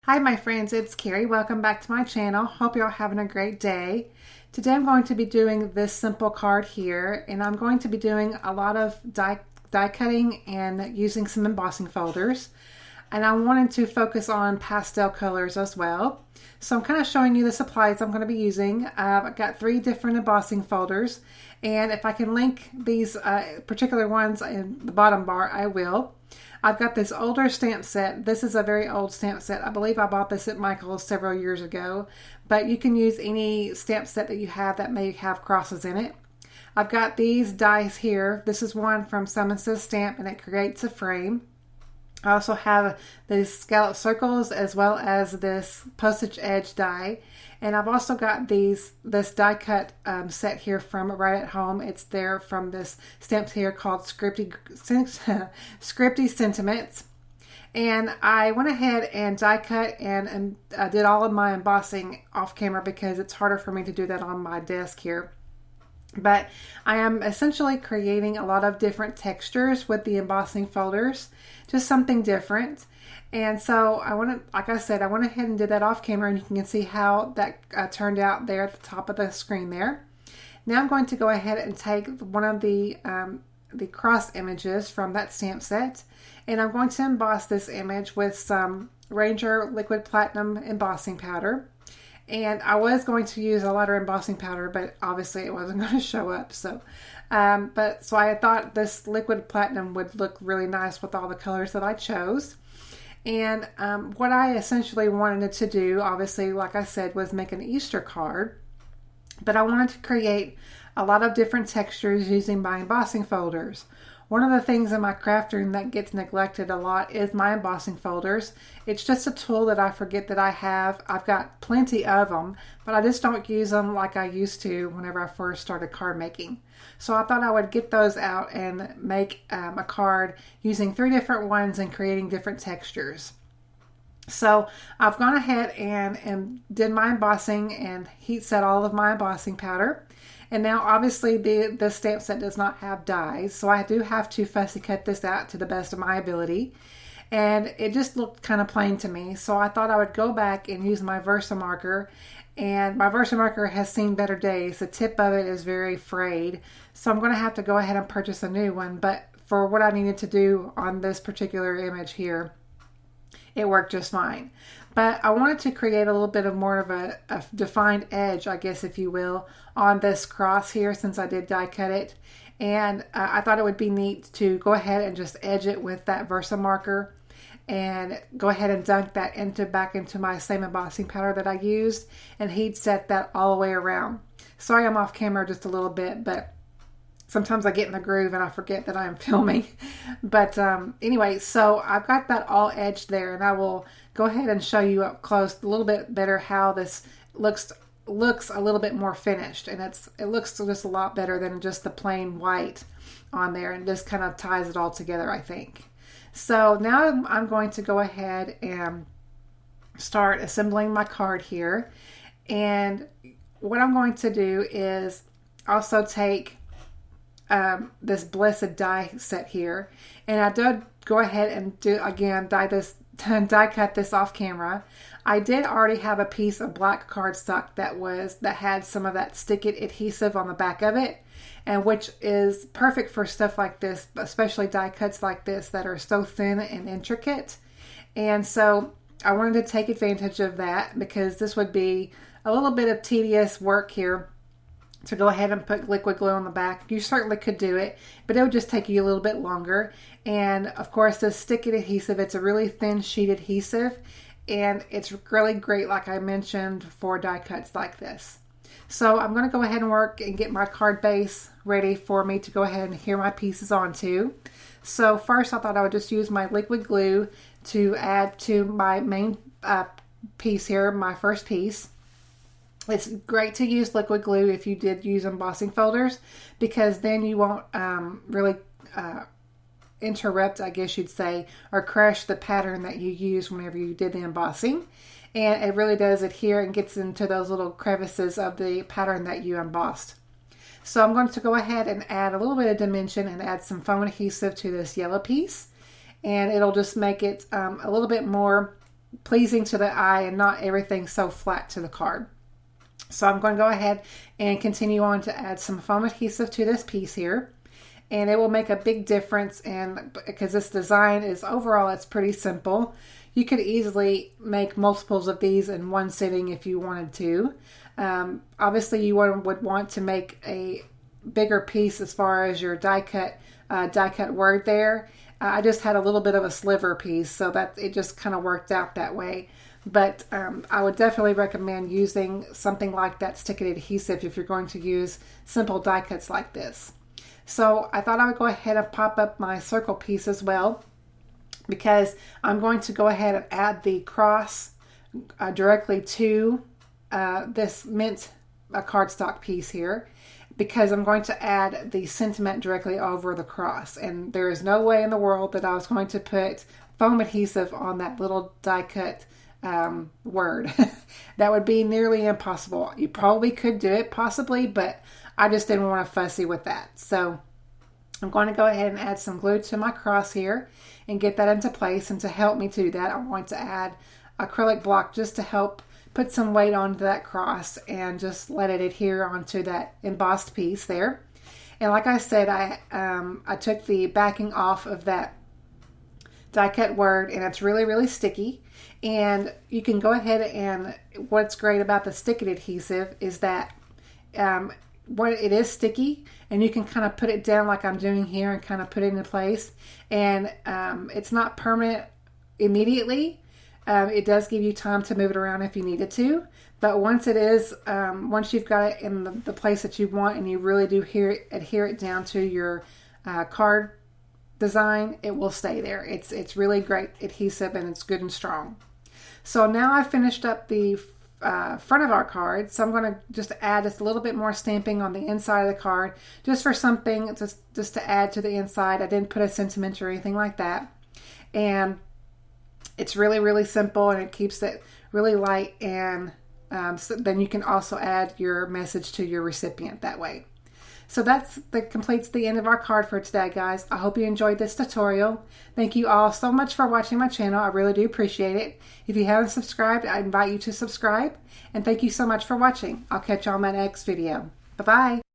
Hi my friends, it's Carrie. Welcome back to my channel. Hope you're all having a great day. Today I'm going to be doing this simple card here, and I'm going to be doing a lot of die cutting and using some embossing folders. And I wanted to focus on pastel colors as well. So I'm kind of showing you the supplies I'm going to be using. I've got 3 different embossing folders, and if I can link these particular ones in the bottom bar, I will. I've got this older stamp set. This is a very old stamp set. I believe I bought this at Michael's several years ago, but you can use any stamp set that you have that may have crosses in it. I've got these dies here. This is one from Some Says Stamp, and it creates a frame. I also have these scallop circles as well as this postage edge die. And I've also got this die cut set here from Right at Home. It's there from this stamp here called Scripty Sentiments. And I went ahead and die cut and did all of my embossing off camera because it's harder for me to do that on my desk here. But I am essentially creating a lot of different textures with the embossing folders, just something different. And so like I said, I went ahead and did that off camera, and you can see how that turned out there at the top of the screen there. Now I'm going to go ahead and take one of the cross images from that stamp set, and I'm going to emboss this image with some Ranger Liquid Platinum embossing powder. And I was going to use a lighter embossing powder, but obviously it wasn't going to show up. So I thought this liquid platinum would look really nice with all the colors that I chose. And what I essentially wanted to do, obviously, like I said, was make an Easter card. But I wanted to create a lot of different textures using my embossing folders. One of the things in my craft room that gets neglected a lot is my embossing folders. It's just a tool that I forget that I have. I've got plenty of them, but I just don't use them like I used to whenever I first started card making. So I thought I would get those out and make a card using 3 different ones and creating different textures. So I've gone ahead and did my embossing and heat set all of my embossing powder. And now obviously the stamp set does not have dies, so I do have to fussy cut this out to the best of my ability. And it just looked kind of plain to me, so I thought I would go back and use my Versamarker. And my Versamarker has seen better days. The tip of it is very frayed, so I'm going to have to go ahead and purchase a new one. But for what I needed to do on this particular image here, it worked just fine. But I wanted to create a little bit of more of a defined edge, I guess, if you will, on this cross here since I did die cut it. And I thought it would be neat to go ahead and just edge it with that Versamarker and go ahead and dunk that back into my same embossing powder that I used and heat set that all the way around. Sorry I'm off camera just a little bit, but sometimes I get in the groove and I forget that I am filming. But anyway, so I've got that all edged there, and I will go ahead and show you up close a little bit better how this looks a little bit more finished. And it looks just a lot better than just the plain white on there, and just kind of ties it all together, I think. So now I'm going to go ahead and start assembling my card here. And what I'm going to do is also take this blessed die set here, and I did go ahead and die cut this off camera. I did already have a piece of black cardstock that had some of that stick it adhesive on the back of it, and which is perfect for stuff like this, especially die cuts like this that are so thin and intricate. And so I wanted to take advantage of that because this would be a little bit of tedious work here to go ahead and put liquid glue on the back. You certainly could do it, but it would just take you a little bit longer. And of course, the stick-it adhesive, it's a really thin sheet adhesive, and it's really great, like I mentioned, for die cuts like this. So I'm going to go ahead and work and get my card base ready for me to go ahead and adhere my pieces onto. So first, I thought I would just use my liquid glue to add to my main piece here, my first piece. It's great to use liquid glue if you did use embossing folders, because then you won't really interrupt, I guess you'd say, or crush the pattern that you use whenever you did the embossing. And it really does adhere and gets into those little crevices of the pattern that you embossed. So I'm going to go ahead and add a little bit of dimension and add some foam adhesive to this yellow piece. And it'll just make it a little bit more pleasing to the eye and not everything so flat to the card. So I'm going to go ahead and continue on to add some foam adhesive to this piece here. And it will make a big difference, and because this design is overall, it's pretty simple. You could easily make multiples of these in one sitting if you wanted to. Obviously, you would want to make a bigger piece as far as your die cut word there. I just had a little bit of a sliver piece, so that it just kind of worked out that way. But I would definitely recommend using something like that stick-it adhesive if you're going to use simple die cuts like this. So I thought I would go ahead and pop up my circle piece as well, because I'm going to go ahead and add the cross directly to this mint cardstock piece here, because I'm going to add the sentiment directly over the cross. And there is no way in the world that I was going to put foam adhesive on that little die cut word. That would be nearly impossible. You probably could do it, possibly, but I just didn't want to fussy with that. So I'm going to go ahead and add some glue to my cross here and get that into place. And to help me to do that, I'm going to add acrylic block just to help put some weight onto that cross and just let it adhere onto that embossed piece there. And like I said, I took the backing off of that die cut word, and it's really, really sticky. And you can go ahead, and what's great about the stick-it adhesive is that it is sticky, and you can kind of put it down like I'm doing here and kind of put it into place. And it's not permanent immediately. It does give you time to move it around if you needed to. But once you've got it in the place that you want, and you really do adhere it down to your card design, it will stay there. It's really great adhesive, and it's good and strong. So now I've finished up the front of our card, so I'm going to just add just a little bit more stamping on the inside of the card, just for something just to add to the inside. I didn't put a sentiment or anything like that, and it's really, really simple, and it keeps it really light. And so then you can also add your message to your recipient that way. So that completes the end of our card for today, guys. I hope you enjoyed this tutorial. Thank you all so much for watching my channel. I really do appreciate it. If you haven't subscribed, I invite you to subscribe. And thank you so much for watching. I'll catch you on my next video. Bye-bye.